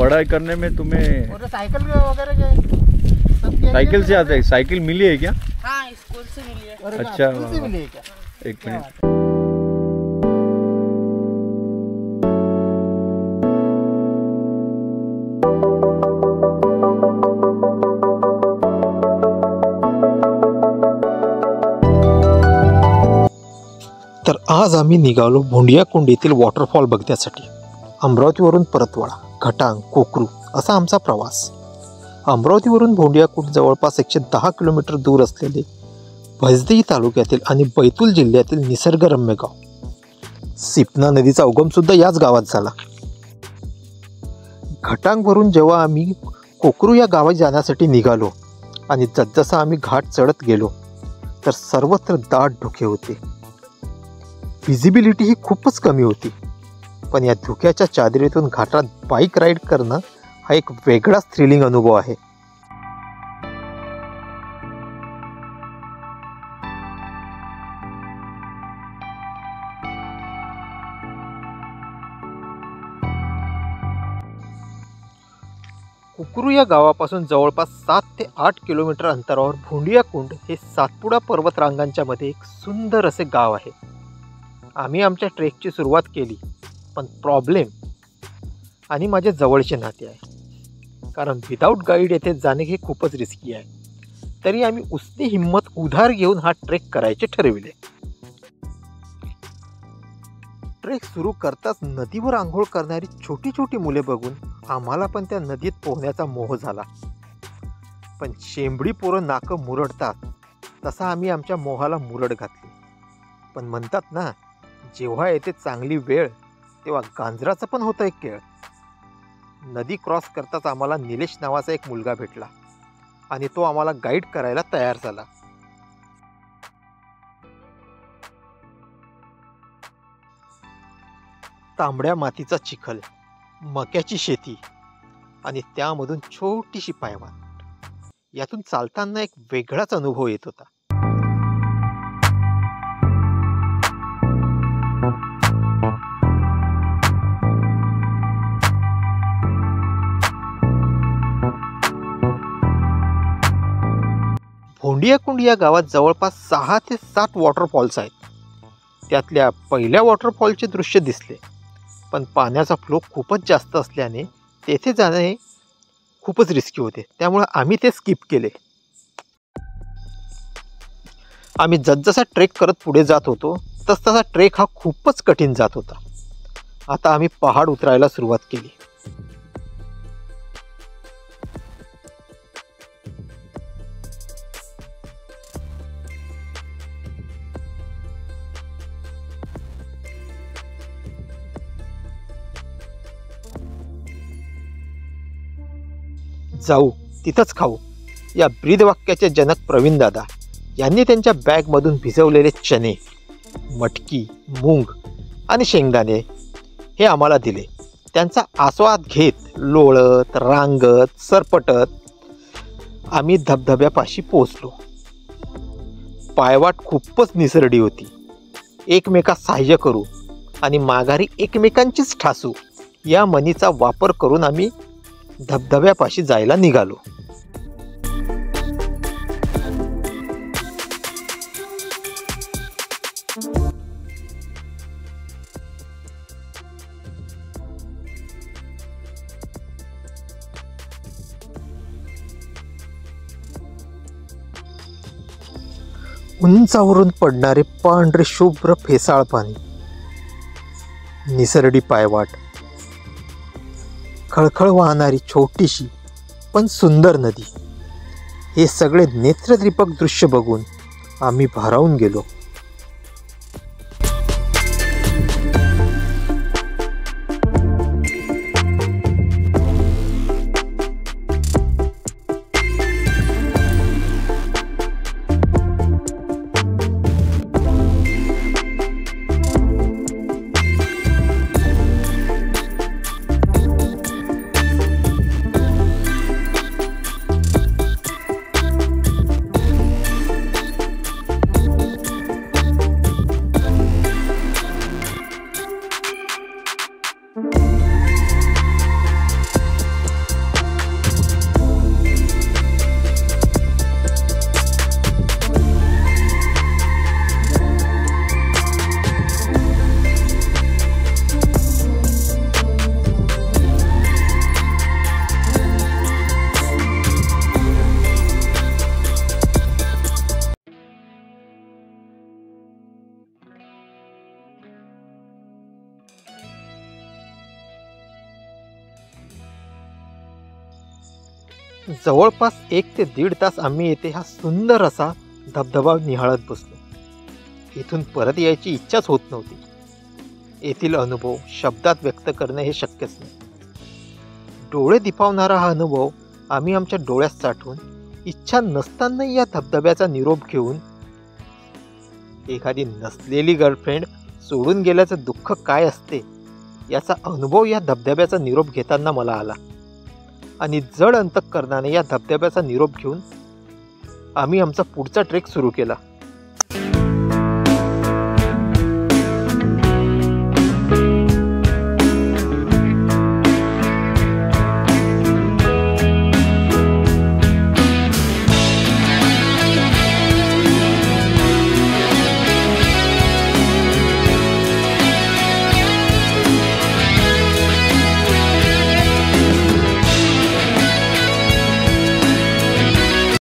पढ़ाई करने में तुम्हें और साइकिल वगैरह साइकिल से आते हैं? साइकिल मिली है क्या? हाँ, स्कूल से मिली है। अच्छा, स्कूल से मिली है क्या? एक मिनट। तर आज आम्ही निघालो भोंडियाकुंड येथील वॉटरफॉल बघण्यासाठी। अमरावतीवरून परतवाडा, घटांग, कोकरू असा आमचा प्रवास। अमरावतीवरून भोंडियाकुंड जवळपास 110 किलोमीटर दूर असलेले भैसदेई तालुक्यातील आणि बैतूल जिल्ह्यातील निसर्गरम्य गाव। सिपना नदीचा उगमसुद्धा याच गावात झाला। घटांगवरून जेव्हा आम्ही कोकरू या गावात जाण्यासाठी निघालो आणि जसजसा आम्ही घाट चढत गेलो तर सर्वत्र दाट धुके होते। विजिबिलिटी ही खूपच कमी होती, पण या धुक्याच्या चादरीतून घाटात बाईक राईड करणं हा एक वेगळाच थ्रिलिंग अनुभव आहे। कोकरू या गावापासून जवळपास 7 ते 8 किलोमीटर अंतरावर भोंडियाकुंड हे सातपुडा पर्वतरांगांच्या मध्ये एक सुंदर असे गाव आहे। आम्ही आमच्या ट्रेकची सुरुवात केली, पण प्रॉब्लेम आणि माझे जवळचे नाते आहे, कारण विदाऊट गाईड येथे जाणे हे खूपच रिस्की आहे। तरी आम्ही उसने हिम्मत उधार घेऊन हा ट्रेक करायचे ठरविले। ट्रेक सुरू करताच नदीवर आंघोळ करणारी छोटी छोटी मुले बघून आम्हाला पण त्या नदीत पोहण्याचा मोह झाला, पण शेंबडी पोरं नाकं मुरडतात तसा आम्ही आमच्या मोहाला मुरड घातली। पण म्हणतात ना, जेव्हा येते चांगली वेळ तेव्हा गांजराचं पण होतं एक खेळ। नदी क्रॉस करताच आम्हाला निलेश नावाचा एक मुलगा भेटला आणि तो आम्हाला गाईड करायला तयार झाला। तांबड्या मातीचा चिखल, मक्याची शेती आणि त्यामधून छोटीशी पायवाट, यातून चालताना एक वेगळाच अनुभव येत होता। भोंडियाकुंड या गावात जवळपास 6 ते 7 वॉटरफॉल्स आहेत। त्यातल्या पहिल्या वॉटरफॉलचे दृश्य दिसले, पण पाण्याचा फ्लो खूपच जास्त असल्याने तेथे जाणे खूपच रिस्की होते, त्यामुळे आम्ही ते स्किप केले। आम्ही जसजसा ट्रेक करत पुढे जात होतो तसतसा ट्रेक हा खूपच कठीण जात होता। आता आम्ही पहाड उतरायला सुरुवात केली। जाऊ तिथंच खाऊ या ब्रीदवाक्याचे जनक प्रवीण दादा यांनी त्यांच्या बॅगमधून भिजवलेले चणे, मटकी, मूग आणि शेंगदाणे हे आम्हाला दिले। त्यांचा आस्वाद घेत लोळत रांगत सरपटत आम्ही धबधब्यापाशी पोहोचलो। पायवाट खूपच निसरडी होती। एकमेकास सहाय्य करू आणि माघारी एकमेकांचीच ठासू या म्हणीचा वापर करून आम्ही धबधब्यापाशी जायला निघालो। उंचावरून पडणारे पांढरे शुभ्र फेसाळ पाणी, निसरडी पायवाट, खळखळ वाहणारी छोटीशी पण सुंदर नदी, हे सगळे नेत्रदीपक दृश्य बघून आम्ही भारावून गेलो। जवळपास 1 ते 1.5 तास आम्ही येथे हा सुंदर असा धबधबा निहाळत बसलो. इथून परत यायची इच्छाच होत नव्हती. येथील अनुभव शब्दात व्यक्त करणं हे शक्यच नाही. डोळे दिपावणारा हा अनुभव आम्ही आमच्या डोळ्यात साठवून इच्छा नसतानाही या धबधब्याचा निरोप घेऊन एखादी नसलेली गर्लफ्रेंड सोडून गेल्याचं दुःख काय असते याचा अनुभव या धबधब्याचा निरोप घेताना मला आला. आणि जड अंतःकरणाने या धबधब्याचा निरोप घेऊन आम्ही आमचा पुढचा ट्रेक सुरू केला.